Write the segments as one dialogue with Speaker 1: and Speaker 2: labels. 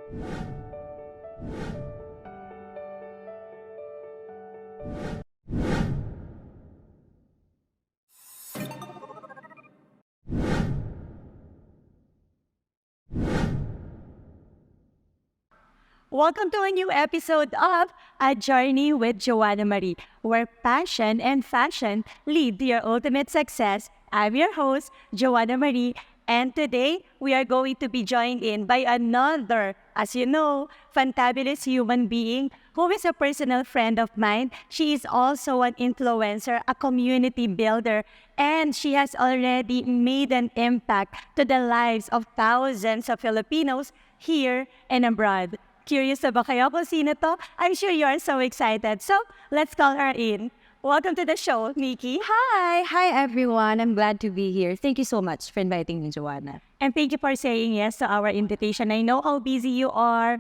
Speaker 1: Welcome to a new episode of A Journey with Joana Marie, where passion and fashion lead to your ultimate success. I'm your host, Joana Marie, and today we are going to be joined in by another, as you know, fantabulous human being who is a personal friend of mine. She is also an influencer, a community builder, and she has already made an impact to the lives of thousands of Filipinos here and abroad. Curious na ba kayo kung sino to? I'm sure you are so excited. So, let's call her in. Welcome to the show, Nikki.
Speaker 2: Hi everyone. I'm glad to be here. Thank you so much for inviting me, Joanna.
Speaker 1: And thank you for saying yes to our invitation. I know how busy you are.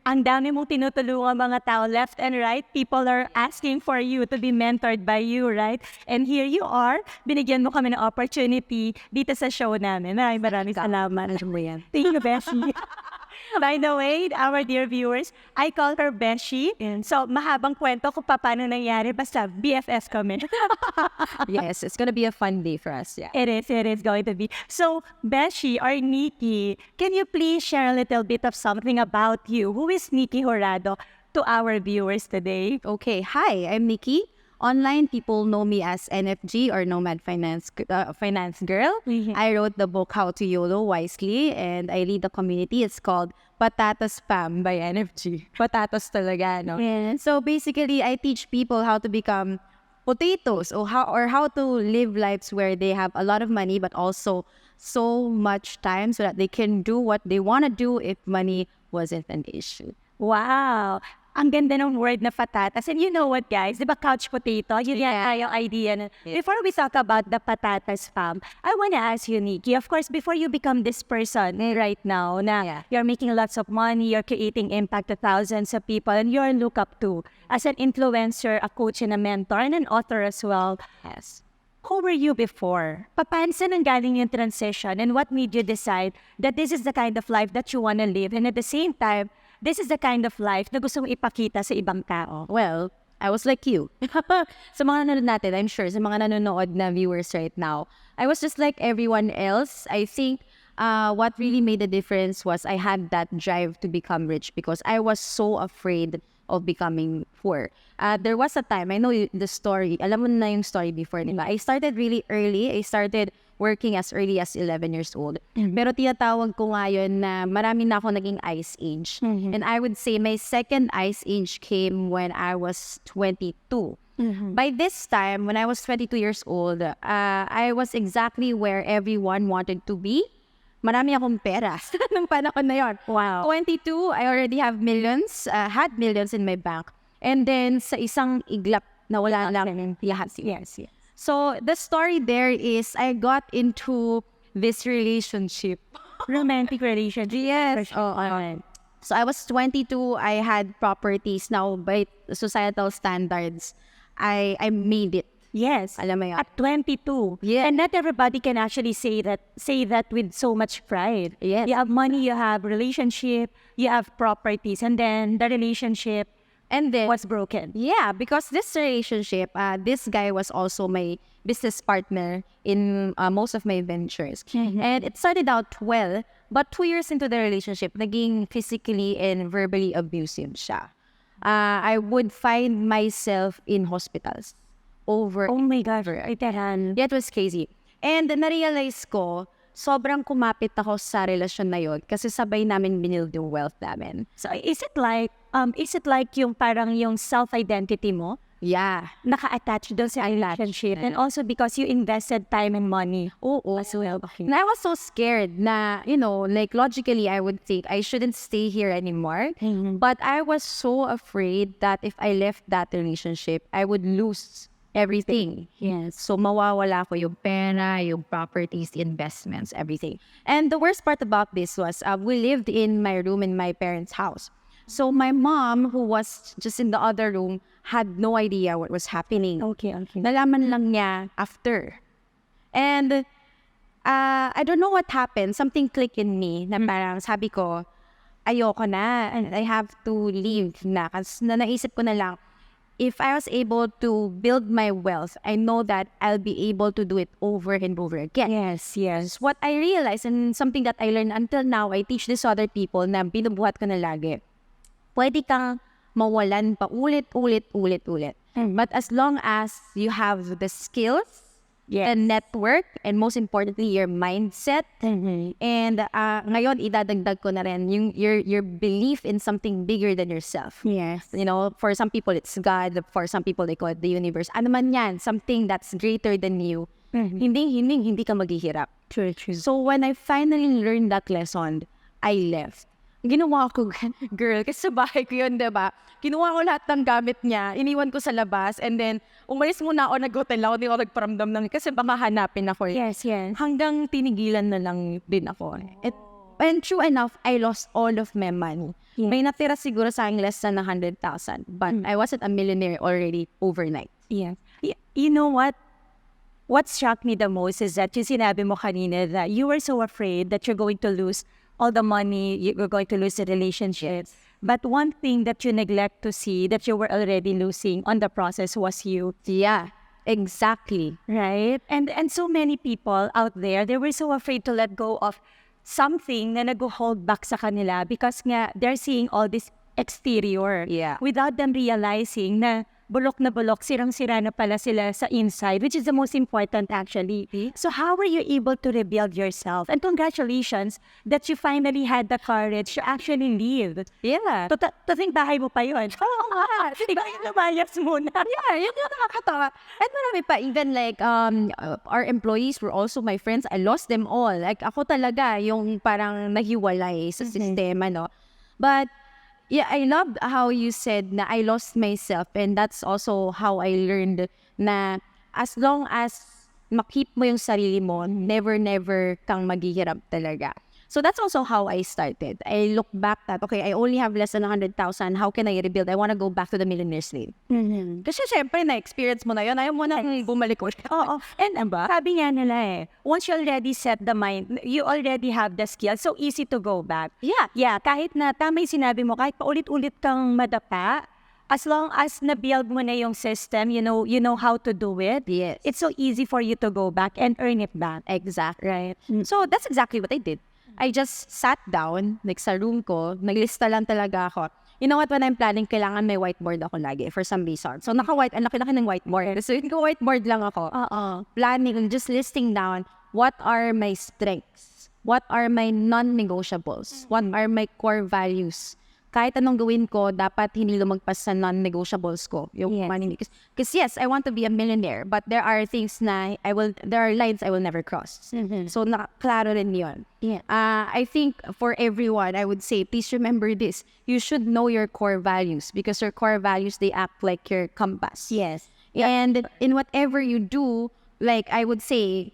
Speaker 1: Ang dami mong tinutulungan mga tao left and right. People are asking for you to be mentored by you, right? And here you are. Binigyan mo kami ng opportunity dito sa show namin. Maraming salamat. Thank you, Beshi. By the way, our dear viewers, I call her Beshi. So, mahabang kwento kung paano nangyari. Basta, BFF kami.
Speaker 2: Yes, it's gonna be a fun day for us. Yeah.
Speaker 1: It is going to be. So, Beshi or Nikki, can you please share a little bit of something about you? Who is Nikki Jurado to our viewers today?
Speaker 2: Okay. Hi, I'm Nikki. Online, people know me as NFG or Nomad Finance Girl. I wrote the book How to YOLO Wisely, and I lead the community. It's called Patatas Spam by NFG. Patatas talaga, no?
Speaker 1: Yeah.
Speaker 2: So basically, I teach people how to become potatoes or how to live lives where they have a lot of money but also so much time so that they can do what they want to do if money wasn't an issue.
Speaker 1: Wow! Ang ganda ng word na patatas. And you know what, guys? Di ba couch potato? Yun yung idea na. Before we talk about the patatas spam, I wanna ask you, Nikki, of course, before you become this person right now, na you're making lots of money, you're creating impact to thousands of people, and you're look up to as an influencer, a coach, and a mentor, and an author as well.
Speaker 2: Yes.
Speaker 1: Who were you before? Paano nang galing yung transition, and what made you decide that this is the kind of life that you wanna live, and at the same time, this is the kind of life na gusto mong ipakita sa ibang tao?
Speaker 2: Well, I was like you. Sa mga nanonood natin, I'm sure, sa mga nanonood na viewers right now, I was just like everyone else. I think what really made a difference was I had that drive to become rich because I was so afraid of becoming poor. There was a time, I know the story, alam mo na yung story before, diba? I started really early. I started working as early as 11 years old. Pero tinatawag ko ngayon na marami na ako naging ice age. And I would say my second ice age came when I was 22. By this time, when I was 22 years old, I was exactly where everyone wanted to be. Marami akong pera nung panahon na yun.
Speaker 1: Wow.
Speaker 2: 22, I already have millions, had millions in my bank. And then sa isang iglap, nawala lang lahat.
Speaker 1: Yes.
Speaker 2: So the story there is I got into this relationship.
Speaker 1: Romantic relationship.
Speaker 2: Yes. So I was 22. I had properties. Now, by societal standards, I made it.
Speaker 1: Yes.
Speaker 2: Alam mo yun?
Speaker 1: At 22.
Speaker 2: Yeah.
Speaker 1: And not everybody can actually say that with so much pride.
Speaker 2: Yes.
Speaker 1: You have money, you have relationship, you have properties, and then the relationship
Speaker 2: And then
Speaker 1: was broken.
Speaker 2: Yeah, because this relationship, this guy was also my business partner in most of my ventures. And it started out well, but 2 years into the relationship, naging physically and verbally abusive siya. I would find myself in hospitals over.
Speaker 1: Oh my God.
Speaker 2: Yeah, it was crazy. And na-realize ko, sobrang kumapit ako sa relasyon na yun kasi sabay namin binild yung wealth namin.
Speaker 1: So is it like yung parang yung self-identity mo?
Speaker 2: Yeah.
Speaker 1: Naka-attach doon sa relationship. And also because you invested time and money. As well.
Speaker 2: And I was so scared na, like logically I would think I shouldn't stay here anymore. But I was so afraid that if I left that relationship, I would lose everything.
Speaker 1: Yes.
Speaker 2: So mawawala ko yung pera, yung properties, investments, everything. And the worst part about this was we lived in my room in my parents' house. So my mom, who was just in the other room, had no idea what was happening.
Speaker 1: Okay.
Speaker 2: Nalaman lang niya after. And I don't know what happened. Something clicked in me na parang sabi ko, ayoko na. And I have to leave na. Kasi naisip ko na lang, if I was able to build my wealth, I know that I'll be able to do it over and over again.
Speaker 1: Yes.
Speaker 2: What I realized, and something that I learned until now, I teach this to other people na binubuhat ko na lagi. Pwede kang mawalan pa ulit. But as long as you have the skills, the network, and most importantly, your mindset. And ngayon, idadagdag ko na rin your belief in something bigger than yourself.
Speaker 1: Yes.
Speaker 2: You know, for some people, it's God. For some people, they call it the universe. Ano man yan, something that's greater than you. Hindi ka maghihirap.
Speaker 1: True.
Speaker 2: So when I finally learned that lesson, I left. Ginawa ko, girl, kasi sa bahay ko yun, diba? Kinuha ko lahat ng gamit niya, iniwan ko sa labas, and then umalis muna ako, nag-hotel ako, hindi ako nagparamdam ng, kasi baka hanapin ako.
Speaker 1: Yes.
Speaker 2: Hanggang tinigilan na lang din ako. And true enough, I lost all of my money.
Speaker 1: Yes.
Speaker 2: May natira siguro sa akin less than 100,000, but I wasn't a millionaire already overnight.
Speaker 1: Yeah. You know what? What struck me the most is that yung sinabi mo kanina that you were so afraid that you're going to lose all the money, you're going to lose the relationships. But one thing that you neglect to see that you were already losing on the process was you.
Speaker 2: Yeah, exactly.
Speaker 1: Right? And so many people out there, they were so afraid to let go of something na nag-hold back sa kanila because nga they're seeing all this exterior without them realizing na bulok na bulok, sirang-sira na pala sila sa inside, which is the most important actually. So how were you able to rebuild yourself? And congratulations that you finally had the courage to actually leave.
Speaker 2: Yeah.
Speaker 1: To think bahay mo pa yun. Oo nga. Ikaw yung lumayas muna.
Speaker 2: Yeah, yun yung nakakatawa. And marami pa, even like our employees were also my friends. I lost them all. Like ako talaga yung parang nahiwalay sa sistema, no? But yeah, I loved how you said na I lost myself, and that's also how I learned na as long as makip mo yung sarili mo, never kang maghihirap talaga. So that's also how I started. I look back that, okay, I only have less than 100,000. How can I rebuild? I want to go back to the millionaire's lane. Kasi syempre, na-experience mo na yun. Ayaw mo na bumalik ulit.
Speaker 1: Oo. And sabi nga nila once you already set the mind, you already have the skill, so easy to go back. Yeah, kahit na tama yung sinabi mo, kahit paulit-ulit kang madapa, as long as na-build mo na yung system, you know how to do it, it's so easy for you to go back and earn it back.
Speaker 2: Exactly.
Speaker 1: Right.
Speaker 2: So that's exactly what I did. I just sat down, like sa room ko, naglista lang talaga ako. You know what, when I'm planning, kailangan may whiteboard ako lagi for some reason. So naka-white, ang laki-laki ng whiteboard. So whiteboard lang ako. Planning, just listing down, what are my strengths? What are my non-negotiables? What are my core values? Kahit anong gawin ko, dapat hindi lumagpas sa non-negotiables ko. Yung money. Because yes, I want to be a millionaire, but there are things na there are lines I will never cross. So klaro rin yun. I think for everyone, I would say, please remember this. You should know your core values because your core values, they act like your compass. And in whatever you do, like I would say,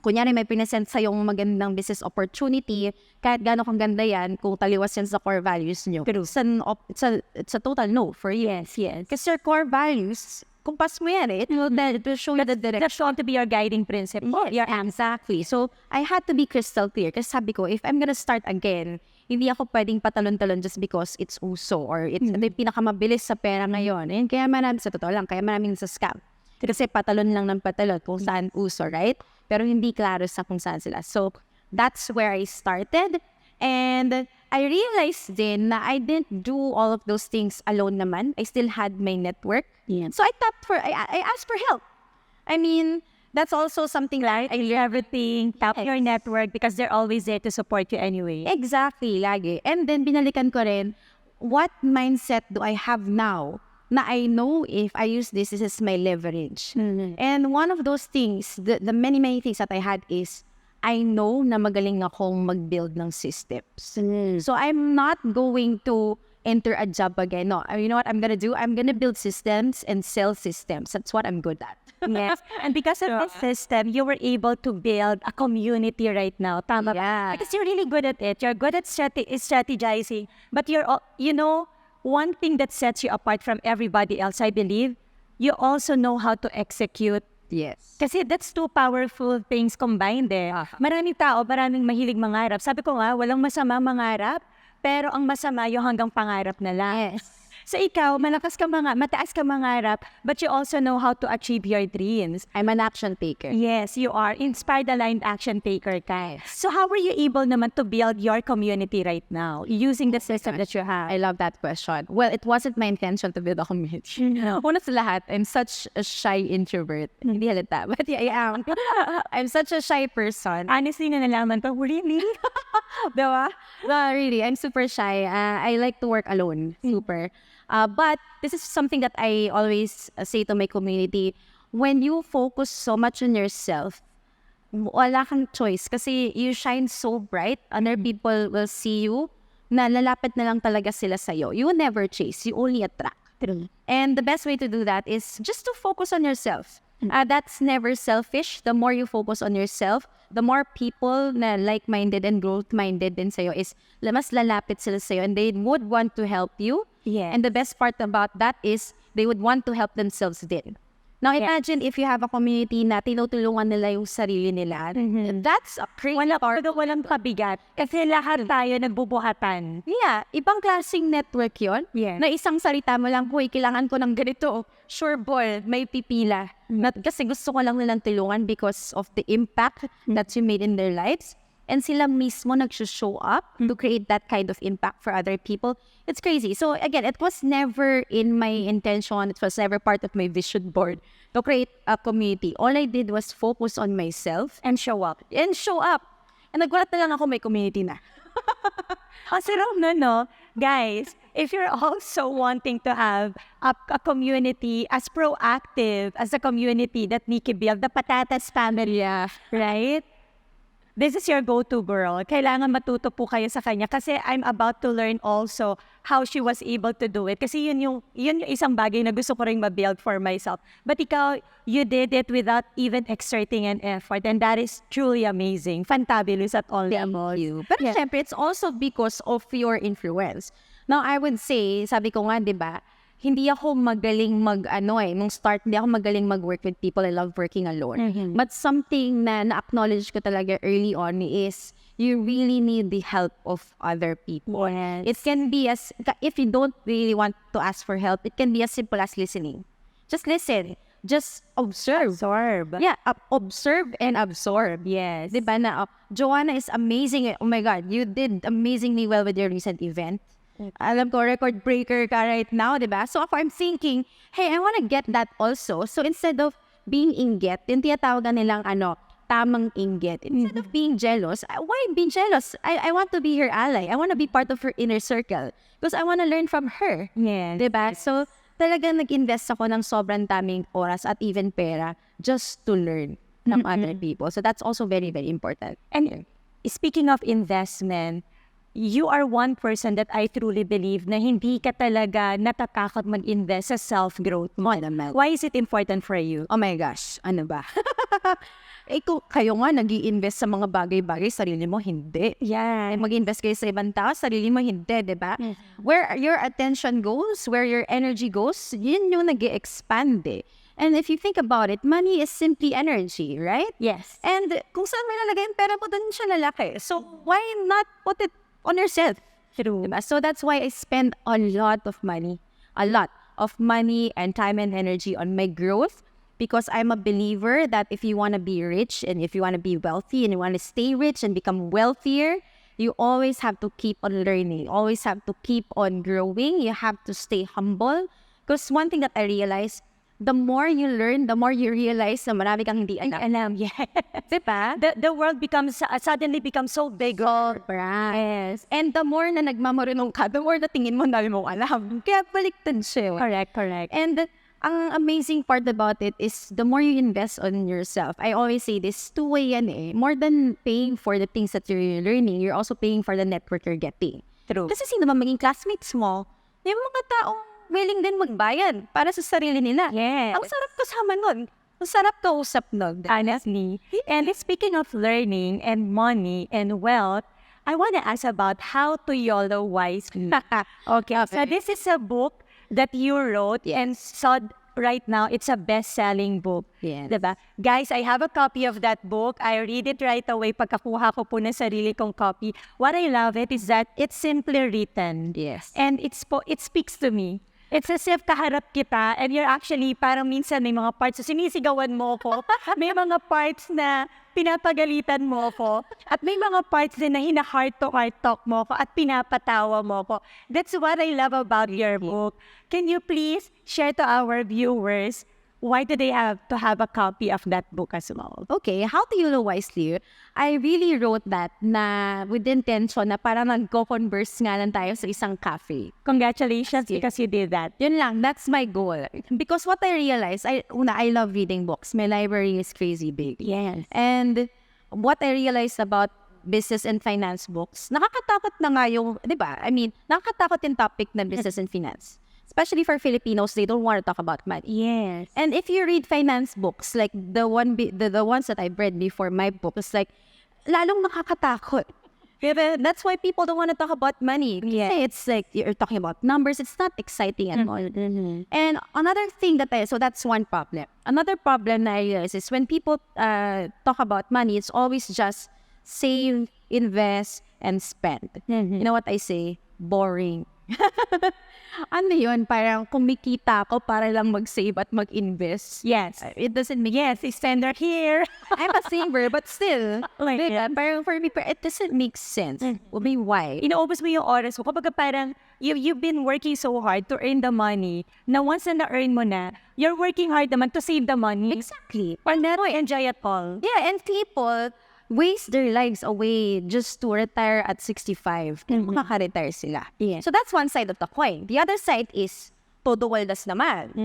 Speaker 2: kunyari may pinasend sa yung magandang business opportunity, kahit gano'n kang ganda yan, kung taliwas yan sa core values nyo, it's a total no for you. Because your core values, kumpas mo yan it will show you the direction.
Speaker 1: That's going to be your guiding principle.
Speaker 2: Exactly. So, I had to be crystal clear. Kasi sabi ko, if I'm gonna start again, hindi ako pwedeng patalon-talon just because it's uso or it's yung pinakamabilis sa pera ngayon. And kaya marami, sa totoo lang, kaya maraming sa scam. Kasi patalon lang ng patalon kung saan uso, right? Pero hindi klaro sa kung saan sila. So, that's where I started. And I realized din na I didn't do all of those things alone naman. I still had my network. So, I asked for help. I mean, that's also something like
Speaker 1: everything, tap your network because they're always there to support you anyway.
Speaker 2: Exactly, lagi. And then, binalikan ko rin, what mindset do I have now na I know if I use this is my leverage. And one of those things, the many things that I had is, I know na magaling akong mag-build ng systems. So I'm not going to enter a job again. No, you know what I'm gonna do? I'm gonna build systems and sell systems. That's what I'm good at.
Speaker 1: Yes. And because of this system, you were able to build a community right now. Tama. Because you're really good at it. You're good at strategizing. But one thing that sets you apart from everybody else, I believe, you also know how to execute. Kasi that's two powerful things combined Maraming tao, maraming mahilig mangarap. Sabi ko nga, walang masama mangarap, pero ang masama yung hanggang pangarap na lang.
Speaker 2: Yes.
Speaker 1: So ikaw, mataas ka mangarap, but you also know how to achieve your dreams.
Speaker 2: I'm an action taker.
Speaker 1: Yes, you are. Inspired aligned action taker ka. So how were you able naman to build your community right now using the system that you have?
Speaker 2: I love that question. Well, it wasn't my intention to build a community. Una sa lahat, I'm such a shy introvert. Hindi halata, but yeah, I am. I'm such a shy person.
Speaker 1: Honestly, na nalaman ko, really?
Speaker 2: Diba? No, really, I'm super shy. I like to work alone. Super. But this is something that I always say to my community. When you focus so much on yourself, wala kang choice kasi you shine so bright. Other people will see you na lalapit na lang talaga sila sa'yo. You never chase. You only attract. And the best way to do that is just to focus on yourself. That's never selfish. The more you focus on yourself, the more people na like-minded and growth-minded din sa'yo is mas lalapit sila sa'yo and they would want to help you.
Speaker 1: Yeah.
Speaker 2: And the best part about that is they would want to help themselves din. Now, imagine if you have a community na tinutulungan nila yung sarili nila. That's a great part.
Speaker 1: Walang kabigat. Kasi lahat tayo nagbubuhatan.
Speaker 2: Yeah, ibang klaseng network yon.
Speaker 1: Yeah.
Speaker 2: Na isang salita mo lang, huy, kailangan ko ng ganito. Sure ball, may pipila. Kasi gusto ko lang nilang tulungan because of the impact that you made in their lives. And sila mismo nag-show up to create that kind of impact for other people. It's crazy. So again, it was never in my intention. It was never part of my vision board to create a community. All I did was focus on myself
Speaker 1: And show up.
Speaker 2: and show up. And nagulat na lang ako may community na.
Speaker 1: Kasi no? Guys, if you're also wanting to have a community as proactive as a community that Nikki built, the Patatas family, right? This is your go-to girl. Kailangan matuto po kayo sa kanya kasi I'm about to learn also how she was able to do it. Kasi yun yung isang bagay na gusto ko rin ma-build for myself. But ikaw, you did it without even exerting an effort. And that is truly amazing. Fantabulous at all levels.
Speaker 2: Pero syempre, it's also because of your influence. Now, I would say, sabi ko nga, di ba, hindi ako magaling nung start, hindi ako magaling mag-work with people. I love working alone. But something na na-acknowledge ko talaga early on is you really need the help of other people.
Speaker 1: Yes.
Speaker 2: It can be if you don't really want to ask for help, it can be as simple as listening. Just listen. Just observe. Yeah, observe and absorb.
Speaker 1: Yes.
Speaker 2: Diba na, Joana is amazing. Oh my God, you did amazingly well with your recent event. Alam ko, record breaker ka right now, diba? So ako, I'm thinking, hey, I want to get that also. So instead of being inggit, yung tinatawagan nilang tamang inggit. Instead of being jealous, why be jealous? I want to be her ally. I want to be part of her inner circle because I want to learn from her.
Speaker 1: Yes.
Speaker 2: Diba? So talagang nag-invest ako ng sobrang daming oras at even pera just to learn from other people. So that's also very, very important.
Speaker 1: And speaking of investment, you are one person that I truly believe na hindi ka talaga natatakot mag-invest sa self-growth mo. Why is it important for you?
Speaker 2: Oh my gosh, ano ba? Kayo nga nag-i-invest sa mga bagay-bagay, sarili mo hindi.
Speaker 1: Yeah.
Speaker 2: Mag-invest kayo sa ibang tao, sarili mo hindi, di ba? Where your attention goes, where your energy goes, yun yung nag-i-expand eh. And if you think about it, money is simply energy, right?
Speaker 1: Yes.
Speaker 2: And kung saan mo nalagay yung pera mo, doon siya lalaki. So why not put it on yourself?
Speaker 1: True.
Speaker 2: Diba? So that's why I spend a lot of money and time and energy on my growth because I'm a believer that if you want to be rich and if you want to be wealthy and you want to stay rich and become wealthier, you always have to keep on learning, always have to keep on growing. You have to stay humble because one thing that I realized, the more you learn, the more you realize na marami kang hindi alam.
Speaker 1: Yeah.
Speaker 2: Diba?
Speaker 1: The world suddenly becomes so big.
Speaker 2: Yes. And the more na nagmamarunong ka, the more na tingin mo dami mong alam. Kaya baliktad siya.
Speaker 1: Correct.
Speaker 2: And ang amazing part about it is the more you invest on yourself. I always say this, two-way yan eh. More than paying for the things that you're learning, you're also paying for the network you're getting.
Speaker 1: True.
Speaker 2: Kasi sino ba maging classmates mo? Yung mga taong willing din magbayad para sa sarili nila.
Speaker 1: Yes.
Speaker 2: Ang sarap kasama nun. Ang sarap kausap nun.
Speaker 1: Honestly. And speaking of learning and money and wealth, I want to ask about how to YOLO wisely. Okay. So this is a book that you wrote and right now, it's a best-selling book.
Speaker 2: Yes.
Speaker 1: Diba? Guys, I have a copy of that book. I read it right away pagkakuha ko po ng sarili kong copy. What I love it is that it's simply written.
Speaker 2: Yes.
Speaker 1: And it speaks to me. It's as if kaharap kita and you're actually parang minsan may mga parts na sinisigawan mo ko. May mga parts na pinapagalitan mo ko. At may mga parts din na hina-heart-to-heart talk mo ko at pinapatawa mo ko. That's what I love about your book. Can you please share to our viewers why do they have to have a copy of that book as well?
Speaker 2: Okay, how to YOLO wisely? I really wrote that na with the intention na parang nagko-converse nga lang tayo sa isang cafe.
Speaker 1: Congratulations because you did that.
Speaker 2: Yun lang, that's my goal. Because what I realized, I love reading books. My library is crazy big.
Speaker 1: Yes.
Speaker 2: And what I realized about business and finance books, nakakatakot na nga yung, di ba? I mean, nakakatakot yung topic na business and finance. Especially for Filipinos, they don't want to talk about money.
Speaker 1: Yes.
Speaker 2: And if you read finance books, like the ones that I've read before my book, it's like, lalong nakakatakot. Pero that's why people don't want to talk about money.
Speaker 1: Yeah.
Speaker 2: It's like, you're talking about numbers, it's not exciting at all. And another thing so that's one problem. Another problem na I realize is when people talk about money, it's always just save, invest, and spend. You know what I say? Boring. Ano yun? Parang kumikita ako para lang mag-save at mag-invest.
Speaker 1: Yes.
Speaker 2: It doesn't make
Speaker 1: Yes, it's tender here.
Speaker 2: I'm a saver, but still,
Speaker 1: Like,
Speaker 2: diba? Parang for me, it doesn't make sense. I mean, why?
Speaker 1: Inuubos mo yung oras mo. Kapag parang you've been working so hard to earn the money, na once na na-earn mo na, you're working hard naman to save the money.
Speaker 2: Exactly.
Speaker 1: Or not enjoy at all.
Speaker 2: Yeah, and people waste their lives away just to retire at 65. Makaka-retire sila.
Speaker 1: Yeah.
Speaker 2: So that's one side of the coin. The other side is, todo waldas naman.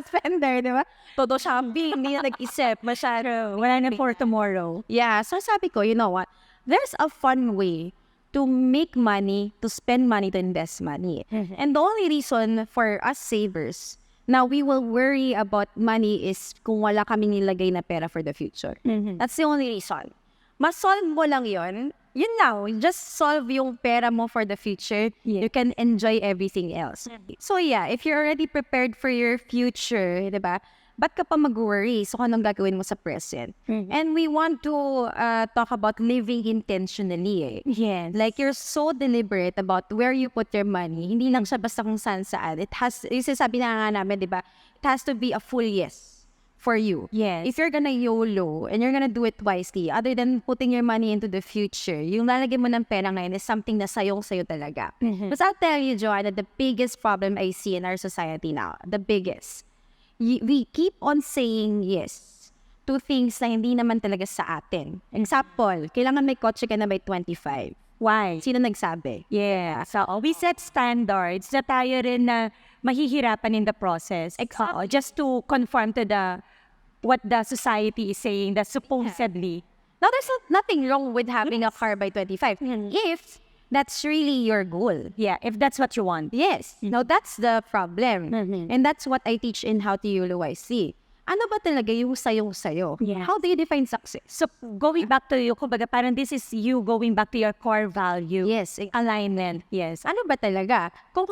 Speaker 2: Spender, di ba? Todo shopping, hindi na nag-isip, masyado.
Speaker 1: Wala na for tomorrow.
Speaker 2: Yeah, so sabi ko, you know what? There's a fun way to make money, to spend money, to invest money. And the only reason for us savers, now we will worry about money is kung wala kaming nilagay na pera for the future. That's the only reason. Mas-solve mo lang yun lang. Just solve yung pera mo for the future. You can enjoy everything else. So yeah, if you're already prepared for your future, diba? Ba't ka pa mag-worry? So, anong gagawin mo sa present? And we want to talk about living intentionally.
Speaker 1: Yes.
Speaker 2: Like, you're so deliberate about where you put your money. Hindi lang siya basta kung saan. It has, sabi na nga namin, di ba? It has to be a full yes for you.
Speaker 1: Yes.
Speaker 2: If you're gonna YOLO and you're gonna do it wisely, other than putting your money into the future, yung lalagay mo ng pera ngayon is something na sayong-sayo talaga. But I'll tell you, Joanna, the biggest problem I see in our society now, the biggest, we keep on saying yes to things na hindi naman talaga sa atin. Example, kailangan may kotse ka na by 25.
Speaker 1: Why?
Speaker 2: Sino nagsabi?
Speaker 1: Yeah. So, we set standards na tayo rin na mahihirapan in the process.
Speaker 2: Exactly.
Speaker 1: Just to conform to what the society is saying, that supposedly.
Speaker 2: Now, there's nothing wrong with having a car by 25. If that's really your goal.
Speaker 1: Yeah, if that's what you want.
Speaker 2: Yes. Now, that's the problem. And that's what I teach in How to YOLO Wisely. Ano ba talaga yung sayong-sayo?
Speaker 1: Yeah.
Speaker 2: How do you define success?
Speaker 1: So, going back to you, kumbaga, parang this is you going back to your core value.
Speaker 2: Yes.
Speaker 1: Alignment. Yes.
Speaker 2: Ano ba talaga? Kung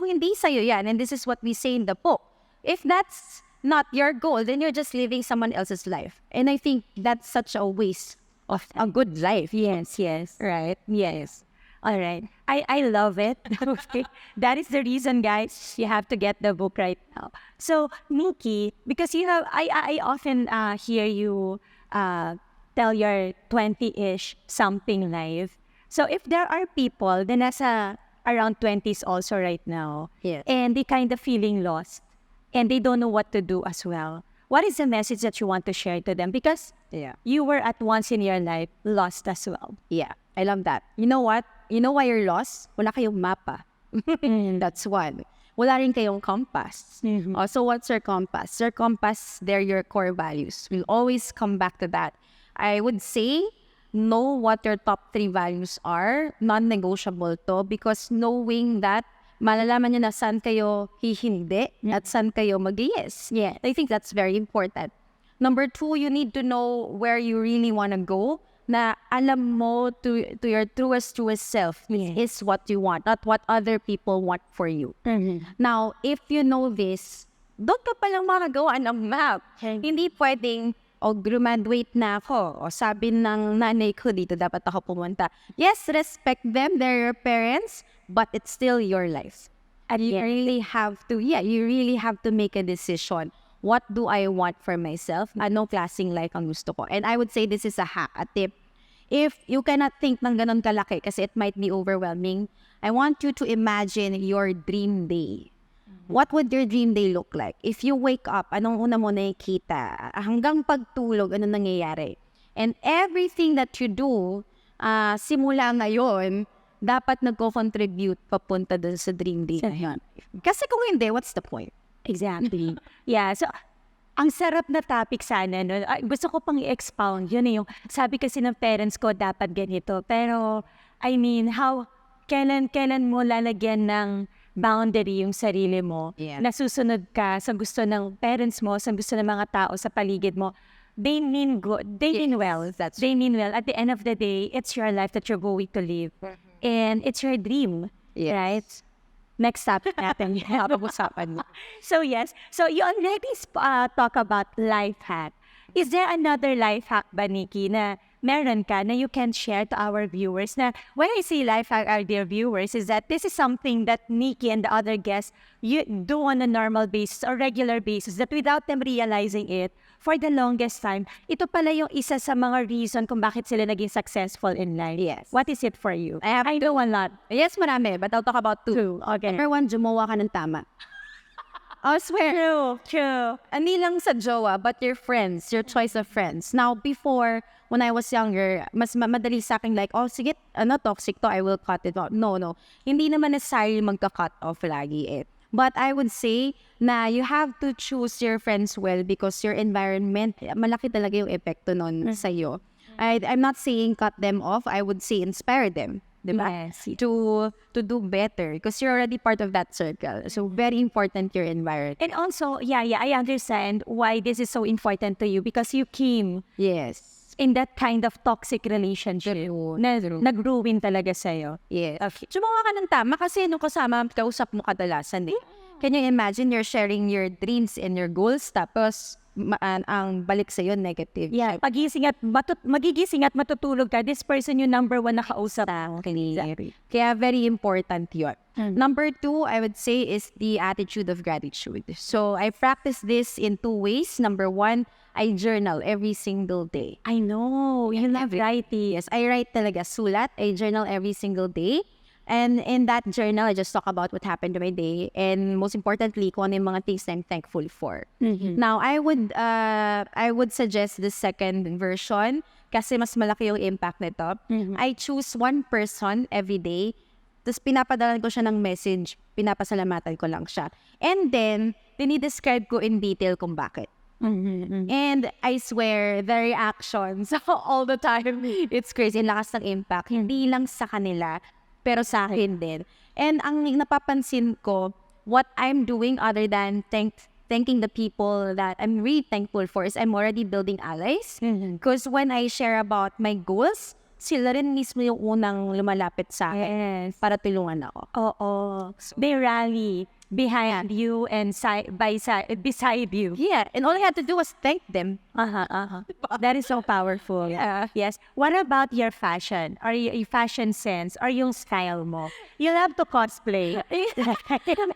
Speaker 2: hindi sa'yo yan, and this is what we say in the book, if that's not your goal, then you're just living someone else's life. And I think that's such a waste of a good life.
Speaker 1: Yes, yes.
Speaker 2: Right?
Speaker 1: Yes. All right. I love it. Okay. That is the reason, guys, you have to get the book right now. So, Nikki, because I often hear you tell your 20-ish something life. So, if there are people that nasa around 20s also right now,
Speaker 2: Yeah.
Speaker 1: and they kind of feeling lost, and they don't know what to do as well, what is the message that you want to share to them? Because you were at once in your life lost as well.
Speaker 2: Yeah, I love that. You know what? You know why you're lost? Wala kayong mapa. That's one. Wala rin kayong compass. So what's your compass? Your compass, they're your core values. We'll always come back to that. I would say, know what your top 3 values are. Non-negotiable to, because knowing that, malalaman nyo na saan kayo hihindi at saan kayo mag-yes.
Speaker 1: Yeah.
Speaker 2: I think that's very important. Number 2, you need to know where you really want to go, na alam mo to your truest self is what you want, not what other people want for you. Now, if you know this, doon ka palang makagawa ng map. Hindi pwedeng, graduate na ako. O sabi ng nanay ko dito, dapat ako pumunta. Yes, respect them, they're your parents, but it's still your life. And you really have to make a decision. What do I want for myself? Anong klaseng life ang gusto ko? And I would say this is a hack, a tip. If you cannot think ng ganon kalaki kasi it might be overwhelming, I want you to imagine your dream day. What would your dream day look like? If you wake up, anong una mo nakikita? Hanggang pagtulog, ano nangyayari? And everything that you do, simula ngayon, dapat nagko-contribute papunta dun sa dream day na yun. Kasi kung hindi, what's the point?
Speaker 1: Exactly. Yeah, so ang sarap na topic sana, no? Gusto ko pang i-expound. Yun yung sabi kasi ng parents ko, dapat ganito. Pero, I mean, kailan mo lalagyan ng boundary yung sarili mo, nasusunod ka sa gusto ng parents mo, sa gusto ng mga tao sa paligid mo, they mean good, they mean well. They mean well. At the end of the day, it's your life that you're going to live. And it's your dream, right? Next topic natin. So yes, so you already talk about life hack. Is there another life hack ba, Nikki, na meron ka na you can share to our viewers? Na when I say life hack, our dear viewers, is that this is something that Nikki and the other guests you do on a normal basis or regular basis that without them realizing it, for the longest time, ito pala yung isa sa mga reason kung bakit sila naging successful in life.
Speaker 2: Yes.
Speaker 1: What is it for you? I know a lot.
Speaker 2: Yes, marami, but I'll talk about two.
Speaker 1: Okay.
Speaker 2: Number one, gumawa ka ng tama. I swear.
Speaker 1: True.
Speaker 2: Hindi lang sa jowa, but your friends, your choice of friends. Now, before, when I was younger, mas madali sa akin like, sige, toxic to, I will cut it off. No. Hindi naman necessarily magka-cut off lagi eh. But I would say na you have to choose your friends well because your environment, malaki talaga yung epekto nun sa'yo. I'm not saying cut them off, I would say inspire them. Diba?
Speaker 1: Yes.
Speaker 2: To do better because you're already part of that circle. So very important your environment.
Speaker 1: And also, I understand why this is so important to you because you came in that kind of toxic relationship na nag-ruin talaga sa'yo.
Speaker 2: Yes.
Speaker 1: Okay.
Speaker 2: Sumawa ka ng tama kasi nung kausap mo kadalasan eh. Can you imagine you're sharing your dreams and your goals tapos ang balik sa'yo negative?
Speaker 1: Yeah. Magigising at matutulog ka, this person yung number one na kausap.
Speaker 2: Exactly. Kaya very important yun. Number two, I would say is the attitude of gratitude. So I practice this in two ways. Number one, I journal every single day.
Speaker 1: I know. You love writing.
Speaker 2: Yes, I write talaga sulat. I journal every single day. And in that journal, I just talk about what happened to my day. And most importantly, kung ano yung mga things I'm thankful for. Now, I would suggest the second version kasi mas malaki yung impact nito. I choose one person every day. Tapos pinapadalan ko siya ng message. Pinapasalamatan ko lang siya. And then, dinidescribe ko in detail kung bakit. And I swear, the reactions all the time, it's crazy. Ang lakas ng impact. Hindi lang sa kanila, pero sa akin din. And ang napapansin ko, what I'm doing other than thanking the people that I'm really thankful for is I'm already building allies. Because when I share about my goals, sila rin mismo yung unang lumalapit sa akin para tulungan ako.
Speaker 1: They rally behind you and beside you.
Speaker 2: Yeah, and all I had to do was thank them.
Speaker 1: That is so powerful. Yes. What about your fashion or your fashion sense or yung style mo? You love to cosplay.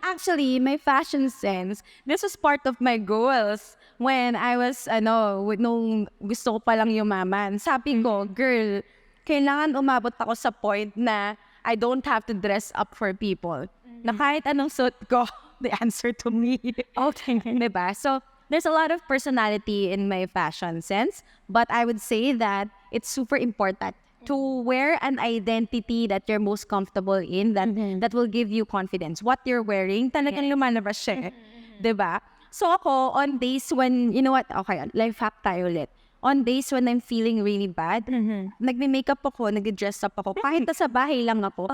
Speaker 2: Actually, my fashion sense, this was part of my goals when I was, nung gusto ko palang yumaman. Sabi ko, girl, kailangan umabot ako sa point na I don't have to dress up for people. Na kahit anong suit ko, the answer to me. Diba? So, there's a lot of personality in my fashion sense, but I would say that it's super important to wear an identity that you're most comfortable in, that will give you confidence. What you're wearing, talagang lumalabas siya. Diba? So ako, on days when, you know what, okay, life hack tayo ulit. On days when I'm feeling really bad, nagme-makeup ako, nag-dress up ako. Kahit nasa bahay lang ako.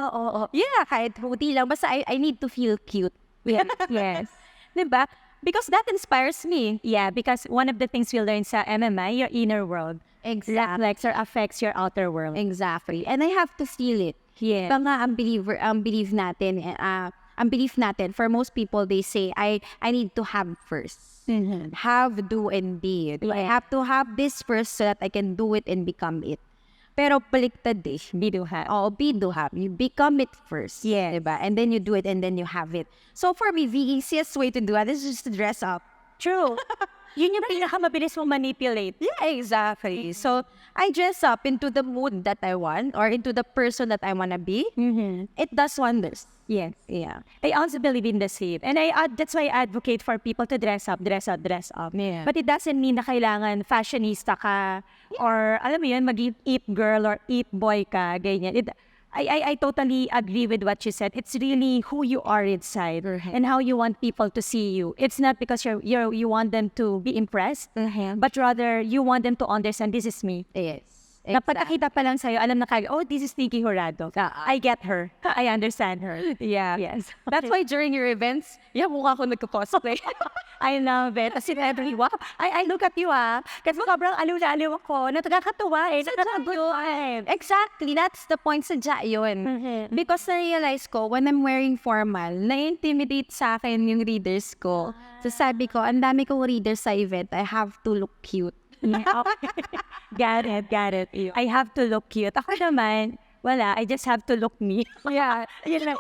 Speaker 2: Yeah, kahit hoodie lang. Basta I need to feel cute.
Speaker 1: Yes.
Speaker 2: Diba? Because that inspires me.
Speaker 1: Yeah, because one of the things we learn sa MMI, your inner world.
Speaker 2: Exactly.
Speaker 1: Reflects or affects your outer world.
Speaker 2: Exactly. And I have to feel it.
Speaker 1: Yeah.
Speaker 2: Iba nga ang belief natin, ang belief natin, for most people, they say, I need to have first. Have, do, and be. I have to have this first so that I can do it and become it. Pero baliktad eh.
Speaker 1: Be do have.
Speaker 2: Oh, be do have. You become it first.
Speaker 1: Yes.
Speaker 2: Diba? And then you do it and then you have it. So for me, the easiest way to do that is just to dress up.
Speaker 1: True. Yun yung pinakamabilis mong manipulate.
Speaker 2: Yeah, exactly. So I dress up into the mood that I want or into the person that I want to be. It does wonders.
Speaker 1: Yes.
Speaker 2: Yeah.
Speaker 1: I also believe in the same. And that's why I advocate for people to dress up, dress up, dress up.
Speaker 2: Yeah.
Speaker 1: But it doesn't mean na kailangan fashionista ka or alam mo yun, maging it girl or it boy ka, ganyan. I totally agree with what you said. It's really who you are inside and how you want people to see you. It's not because you want them to be impressed, but rather you want them to understand, this is me.
Speaker 2: Yes.
Speaker 1: Napagkakita pa lang sa'yo, alam na kayo, oh, this is Nikki Jurado. I get her. I understand her.
Speaker 2: Yeah.
Speaker 1: Yes.
Speaker 2: That's why during your events, mukha ko nagko-cosplay.
Speaker 1: I love it. As in every, wow, I look at you kasi sobrang aliw-aliw ako. Nakakatuwa eh. Nakakagulo.
Speaker 2: Exactly. That's the point, sadya yun. Because na-realize ko, when I'm wearing formal, na-intimidate sa akin yung readers ko. So sabi ko, ang dami kong readers sa event, I have to look cute.
Speaker 1: Got it. I have to look cute. Ako naman, wala, I just have to look me.
Speaker 2: Yeah.
Speaker 1: Yun lang.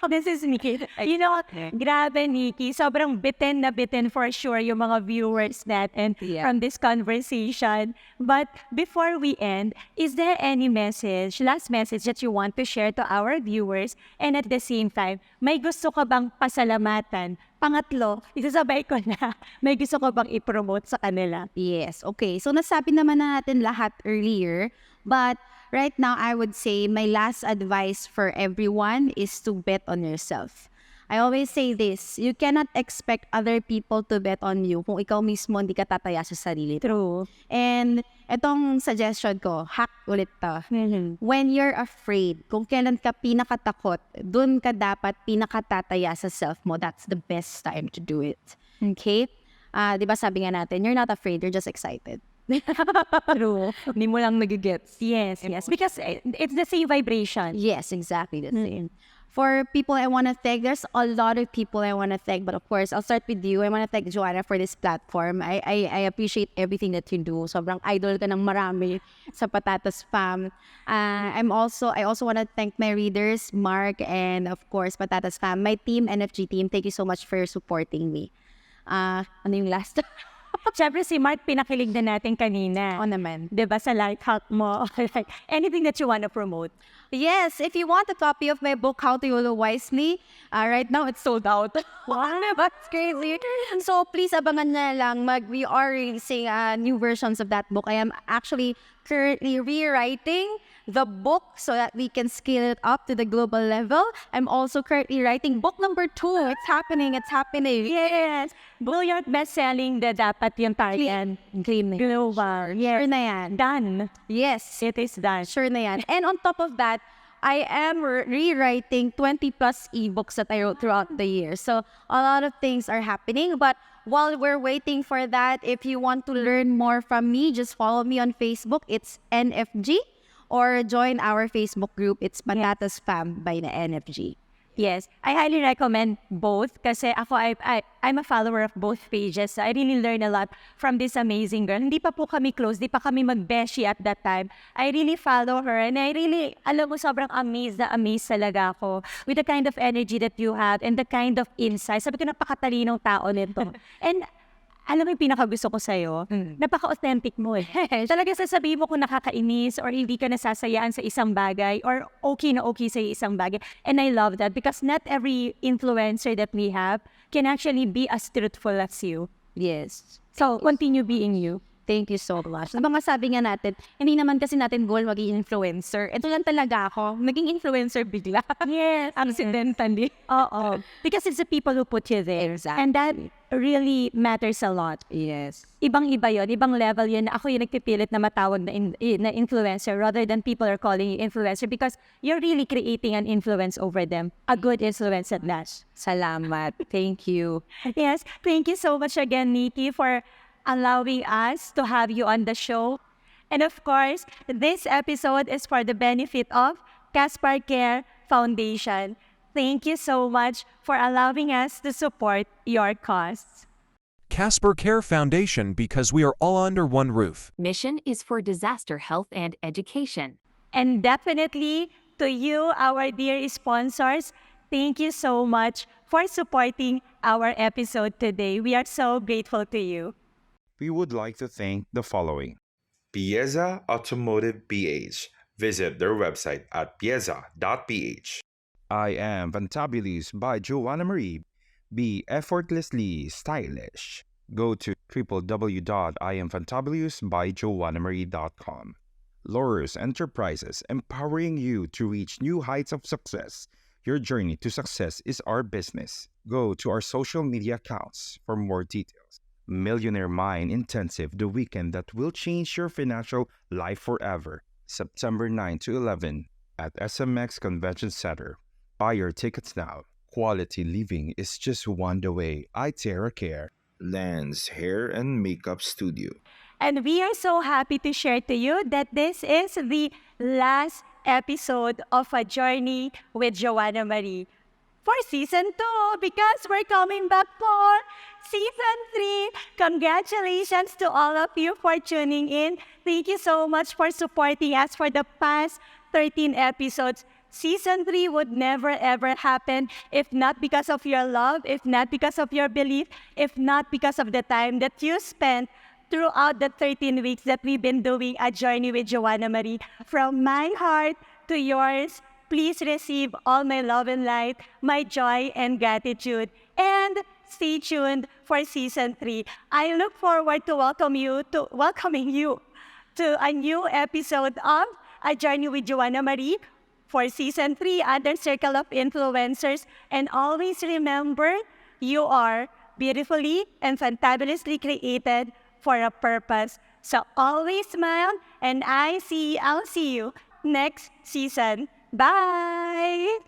Speaker 1: This is Nikki. You know, grabe Nikki, sobrang bitten na bitten for sure yung mga viewers natin from this conversation. But before we end, is there any last message that you want to share to our viewers? And at the same time, may gusto ka bang pasalamatan? Pangatlo, isasabay ko na, may gusto ko bang i-promote sa kanila?
Speaker 2: Yes, okay. So nasabi naman natin lahat earlier, but right now I would say my last advice for everyone is to bet on yourself. I always say this, you cannot expect other people to bet on you kung ikaw mismo hindi ka tataya sa sarili.
Speaker 1: True.
Speaker 2: And itong suggestion ko, hack ulit to. When you're afraid, kung kailan ka pinakatakot, dun ka dapat pinakatataya sa self mo. That's the best time to do it. Okay? Di ba sabi nga natin, you're not afraid, you're just excited.
Speaker 1: True.
Speaker 2: Hindi mo lang nagigets.
Speaker 1: Yes. Because it's the same vibration.
Speaker 2: Yes, exactly the same. For people I want to thank, there's a lot of people I want to thank, but of course, I'll start with you. I want to thank Joana for this platform. I appreciate everything that you do. Sobrang idol ka ng marami sa Patatas Fam. I also want to thank my readers, Mark, and of course, Patatas Fam. My team, NFG team, thank you so much for supporting me. Ano yung last?
Speaker 1: Siyempre si Mark, pinakilig na natin kanina.
Speaker 2: Oo naman.
Speaker 1: Diba sa life hack mo? Anything that you want to promote?
Speaker 2: Yes, if you want a copy of my book, How to YOLO Wisely, right now it's sold out.
Speaker 1: Wow,
Speaker 2: that's crazy. So please abangan na lang. We are releasing new versions of that book. I am actually currently rewriting the book so that we can scale it up to the global level. I'm also currently writing book number 2. It's happening.
Speaker 1: Yes. New York best-selling na dapat yung target.
Speaker 2: Claim na.
Speaker 1: Global.
Speaker 2: Sure na yan.
Speaker 1: Done.
Speaker 2: Yes.
Speaker 1: It is done.
Speaker 2: Sure na yan. And on top of that, I am rewriting 20 plus ebooks that I wrote throughout the year. So a lot of things are happening. But while we're waiting for that, if you want to learn more from me, just follow me on Facebook. It's NFG. Or join our Facebook group. It's Patatas Fam by the NFG.
Speaker 1: Yes, I highly recommend both kasi ako, I'm a follower of both pages. I really learned a lot from this amazing girl. Hindi pa po kami close, di pa kami mag-beshi at that time. I really follow her and I really, alam mo, sobrang amazed talaga ako with the kind of energy that you have and the kind of insight. Sabi ko, napakatalinong tao nito. And alam mo yung pinakagusto ko sa'yo, napaka-authentic mo eh. Talaga sasabihin mo kung nakakainis or hindi ka nasasayaan sa isang bagay or okay na okay sa isang bagay. And I love that because not every influencer that we have can actually be as truthful as you.
Speaker 2: Yes.
Speaker 1: So, continue being you.
Speaker 2: Thank you so much. Ang mga sabi nga natin, hindi naman kasi natin goal maging influencer. Ito lang talaga ako. Naging influencer bigla.
Speaker 1: Yes.
Speaker 2: Accidentally.
Speaker 1: Oo. Because it's the people who put you there.
Speaker 2: Exactly.
Speaker 1: And that really matters a lot.
Speaker 2: Yes.
Speaker 1: Ibang-iba yun. Ibang level yun. Ako yung nagpipilit na matawag na influencer rather than people are calling you influencer because you're really creating an influence over them. A good influence at last.
Speaker 2: Salamat. Thank you.
Speaker 1: Yes. Thank you so much again, Nikki, for allowing us to have you on the show. And of course, this episode is for the benefit of 𝗯𝗲𝗄𝗃 Foundation. Thank you so much for allowing us to support your cause.
Speaker 3: Casper Care Foundation, because we are all under one roof.
Speaker 4: Mission is for disaster health and education.
Speaker 1: And definitely to you, our dear sponsors, thank you so much for supporting our episode today. We are so grateful to you.
Speaker 5: We would like to thank the following: Pieza Automotive PH. Visit their website at pieza.ph. I Am Fantabulous by Joana Marie. Be effortlessly stylish. Go to www.iamfantabulous.joanamarie.com. Laurus Enterprises, empowering you to reach new heights of success. Your journey to success is our business. Go to our social media accounts for more details. Millionaire Mind Intensive, the weekend that will change your financial life forever. September 9 to 11 at SMX Convention Center. Buy your tickets now. Quality living is just one the way. iTerra Care. LANDZ Hair and Makeup Studio.
Speaker 1: And we are so happy to share to you that this is the last episode of A Journey with Joana Marie for Season 2, because we're coming back for Season 3. Congratulations to all of you for tuning in. Thank you so much for supporting us for the past 13 episodes. Season 3 would never ever happen if not because of your love, if not because of your belief, if not because of the time that you spent throughout the 13 weeks that we've been doing A Journey with Joana Marie. From my heart to yours, please receive all my love and light, my joy and gratitude. And stay tuned for Season 3. I look forward to welcoming you to a new episode of A Journey with Joana Marie for Season 3 under Circle of Influencers. And always remember, you are beautifully and fantabulously created for a purpose. So always smile, and I'll see you next season. Bye!